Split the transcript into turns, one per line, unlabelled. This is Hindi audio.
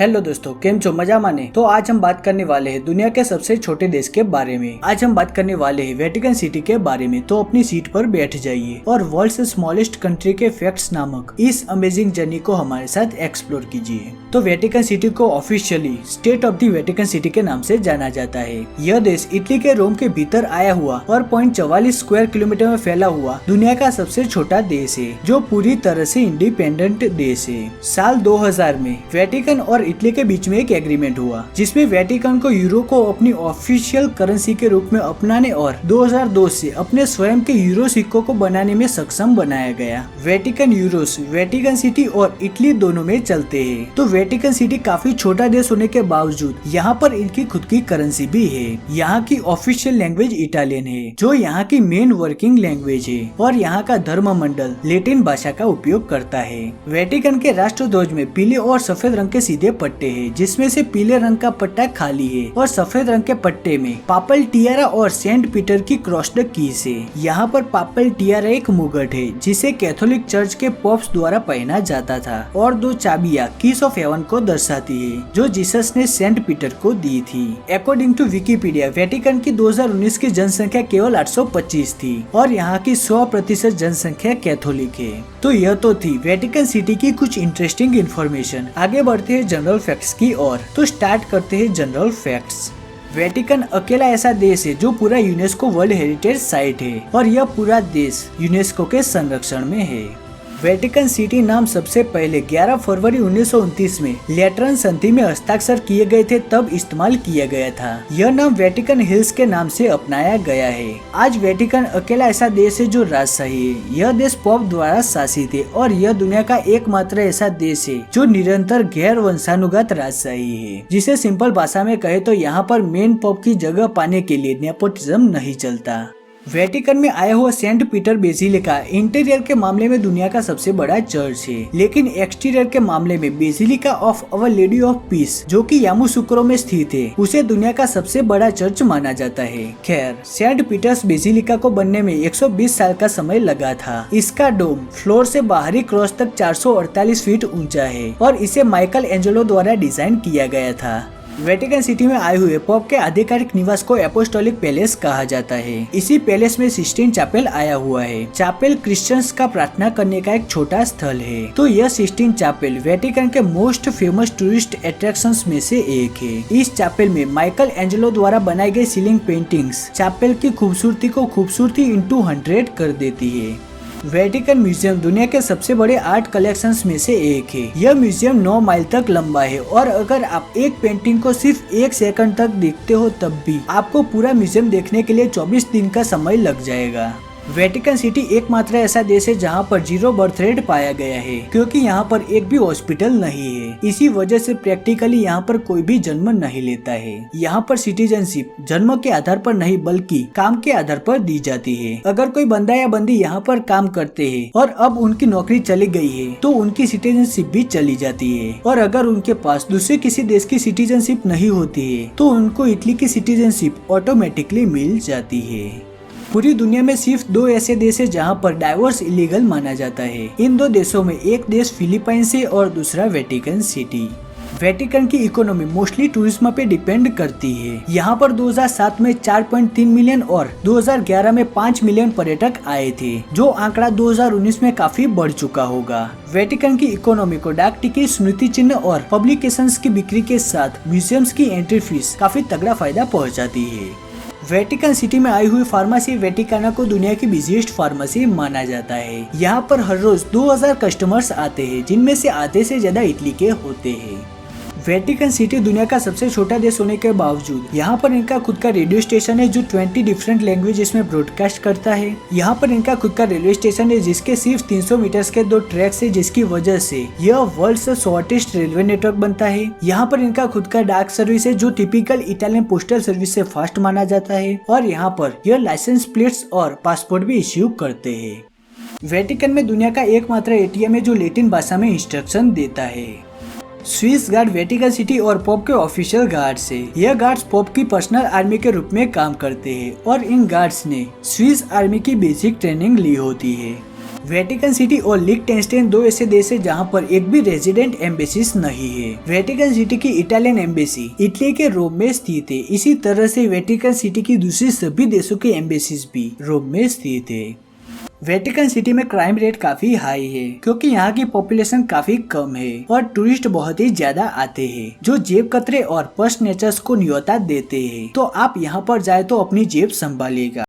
हेलो दोस्तों, केम छो, मजा माने। तो आज हम बात करने वाले हैं दुनिया के सबसे छोटे देश के बारे में। आज हम बात करने वाले हैं वेटिकन सिटी के बारे में। तो अपनी सीट पर बैठ जाइए और वर्ल्ड्स स्मॉलेस्ट कंट्री के फैक्ट्स नामक इस अमेजिंग जर्नी को हमारे साथ एक्सप्लोर कीजिए। तो वेटिकन सिटी को officially state of the Vatican city के नाम से जाना जाता है। यह देश इटली के रोम के भीतर आया हुआ और 0.44 स्क्वायर किलोमीटर में फैला हुआ दुनिया का सबसे छोटा देश है, जो पूरी तरह से इंडिपेंडेंट देश है। साल 2000 में वेटिकन और इटली के बीच में एक एग्रीमेंट हुआ, जिसमें वेटिकन को यूरो को अपनी ऑफिशियल करेंसी के रूप में अपनाने और 2002 से अपने स्वयं के यूरो सिक्कों को बनाने में सक्षम बनाया गया। वेटिकन यूरोस वेटिकन सिटी और इटली दोनों में चलते हैं। तो वेटिकन सिटी काफी छोटा देश होने के बावजूद यहाँ पर इनकी खुद की करेंसी भी है। यहाँ की ऑफिशियल लैंग्वेज इटालियन है, जो यहाँ की मेन वर्किंग लैंग्वेज है, और यहाँ का धर्म मंडल लैटिन भाषा का उपयोग करता है। वेटिकन के राष्ट्र ध्वज में पीले और सफेद रंग के सीधे पट्टे हैं, जिसमें से पीले रंग का पट्टा खाली है और सफेद रंग के पट्टे में पापल टियारा और सेंट पीटर की क्रॉस्ड कीज है। यहाँ पर पापल टियारा एक मुगट है, जिसे कैथोलिक चर्च के पोप्स द्वारा पहना जाता था, और दो चाबियां कीज ऑफ हेवन को दर्शाती है, जो जीसस ने सेंट पीटर को दी थी। अकॉर्डिंग टू विकिपीडिया, वेटिकन की 2019 की जनसंख्या केवल 825 थी और यहाँ की 100% जनसंख्या कैथोलिक है। तो यह तो थी वेटिकन सिटी की कुछ इंटरेस्टिंग इन्फॉर्मेशन। आगे बढ़ते हैं जनरल फैक्ट्स की ओर। तो स्टार्ट करते हैं जनरल फैक्ट्स। वेटिकन अकेला ऐसा देश है जो पूरा यूनेस्को वर्ल्ड हेरिटेज साइट है, और यह पूरा देश यूनेस्को के संरक्षण में है। वेटिकन सिटी नाम सबसे पहले 11 फरवरी 1929 में लेटरन संधि में हस्ताक्षर किए गए थे, तब इस्तेमाल किया गया था। यह नाम वेटिकन हिल्स के नाम से अपनाया गया है। आज वेटिकन अकेला ऐसा देश है जो राजशाही है। यह देश पोप द्वारा शासित है, और यह दुनिया का एकमात्र ऐसा देश है जो निरंतर गैर वंशानुगत राजशाही है। जिसे सिंपल भाषा में कहे तो यहाँ पर मेन पोप की जगह पाने के लिए नेपोटिज्म नहीं चलता। वेटिकन में आया हुआ सेंट पीटर बेसिलिका इंटीरियर के मामले में दुनिया का सबसे बड़ा चर्च है, लेकिन एक्सटीरियर के मामले में basilica of our lady of peace, जो कि यामुसुकरो में स्थित है, उसे दुनिया का सबसे बड़ा चर्च माना जाता है। खैर, सेंट पीटर्स बेसिलिका को बनने में 120 साल का समय लगा था। इसका डोम फ्लोर से बाहरी क्रॉस तक 448 फीट ऊंचा है, और इसे माइकल एंजेलो द्वारा डिजाइन किया गया था। वेटिकन सिटी में आए हुए पोप के आधिकारिक निवास को एपोस्टोलिक पैलेस कहा जाता है। इसी पैलेस में सिस्टीन चैपेल आया हुआ है। चैपेल क्रिश्चियंस का प्रार्थना करने का एक छोटा स्थल है। तो यह सिस्टीन चैपेल वेटिकन के मोस्ट फेमस टूरिस्ट अट्रैक्शंस में से एक है। इस चैपेल में माइकल एंजेलो द्वारा बनाई गई सीलिंग पेंटिंग्स चैपेल की खूबसूरती को खूबसूरती इंटू 100 कर देती है। वेटिकन म्यूजियम दुनिया के सबसे बड़े आर्ट कलेक्शंस में से एक है। यह म्यूजियम 9 माइल तक लंबा है, और अगर आप एक पेंटिंग को सिर्फ 1 सेकंड तक देखते हो, तब भी आपको पूरा म्यूजियम देखने के लिए 24 दिन का समय लग जाएगा। वेटिकन सिटी एकमात्र ऐसा देश है जहाँ पर 0 बर्थ रेट पाया गया है, क्योंकि यहाँ पर एक भी हॉस्पिटल नहीं है। इसी वजह से प्रैक्टिकली यहाँ पर कोई भी जन्म नहीं लेता है। यहाँ पर सिटीजनशिप जन्म के आधार पर नहीं बल्कि काम के आधार पर दी जाती है। अगर कोई बंदा या बंदी यहाँ पर काम करते हैं और अब उनकी नौकरी चली गई है, तो उनकी सिटीजनशिप भी चली जाती है। और अगर उनके पास दूसरे किसी देश की सिटीजनशिप नहीं होती है, तो उनको इटली की सिटीजनशिप ऑटोमेटिकली मिल जाती है। पूरी दुनिया में सिर्फ 2 ऐसे देश है जहाँ पर डाइवोर्स इलीगल माना जाता है। इन 2 देशों में एक देश फिलीपाइंस है और दूसरा वेटिकन सिटी। वेटिकन की इकोनॉमी मोस्टली टूरिज्म पे डिपेंड करती है। यहाँ पर 2007 में 4.3 मिलियन और 2011 में 5 मिलियन पर्यटक आए थे, जो आंकड़ा 2019 में काफी बढ़ चुका होगा। वेटिकन की इकोनॉमी को डाक टिकट, स्मृति चिन्ह और पब्लिकेशंस की बिक्री के साथ म्यूजियम्स की एंट्री फीस काफी तगड़ा फायदा पहुँचाती है। वेटिकन सिटी में आई हुई फार्मेसी वेटिकाना को दुनिया की बिजिएस्ट फार्मेसी माना जाता है। यहाँ पर हर रोज 2000 कस्टमर्स आते हैं, जिनमें से आधे से ज्यादा इटली के होते हैं। वेटिकन सिटी दुनिया का सबसे छोटा देश होने के बावजूद यहाँ पर इनका खुद का रेडियो स्टेशन है, जो 20 डिफरेंट लैंग्वेजेस में ब्रॉडकास्ट करता है। यहाँ पर इनका खुद का रेलवे स्टेशन है, जिसके सिर्फ 300 मीटर्स के 2 ट्रैक्स है, जिसकी वजह से यह वर्ल्ड्स शॉर्टेस्ट रेलवे नेटवर्क बनता है। यहाँ पर इनका खुद का डाक सर्विस है, जो टिपिकल इटालियन पोस्टल सर्विस से फास्ट माना जाता है, और यहाँ पर यह लाइसेंस प्लेट्स और पासपोर्ट भी इश्यू करते हैं। वेटिकन में दुनिया का एकमात्र एटीएम है जो लैटिन भाषा में इंस्ट्रक्शन देता है। स्विस गार्ड वेटिकन सिटी और पोप के ऑफिशियल गार्ड्स है। यह गार्ड्स पोप की पर्सनल आर्मी के रूप में काम करते हैं, और इन गार्ड्स ने स्विस आर्मी की बेसिक ट्रेनिंग ली होती है। वेटिकन सिटी और लिechtenstein दो ऐसे देश है जहाँ पर एक भी रेजिडेंट एम्बेसीज नहीं है। वेटिकन सिटी की इटालियन एम्बेसी इटली के रोम में स्थित है। इसी तरह से वेटिकन सिटी की दूसरी सभी देशों की एम्बेसीज भी रोम में स्थित है। वेटिकन सिटी में क्राइम रेट काफी हाई है क्योंकि यहाँ की पॉपुलेशन काफी कम है और टूरिस्ट बहुत ही ज्यादा आते हैं जो जेब कतरे और पर्स नेचर्स को न्योता देते हैं। तो आप यहाँ पर जाए तो अपनी जेब संभालिएगा।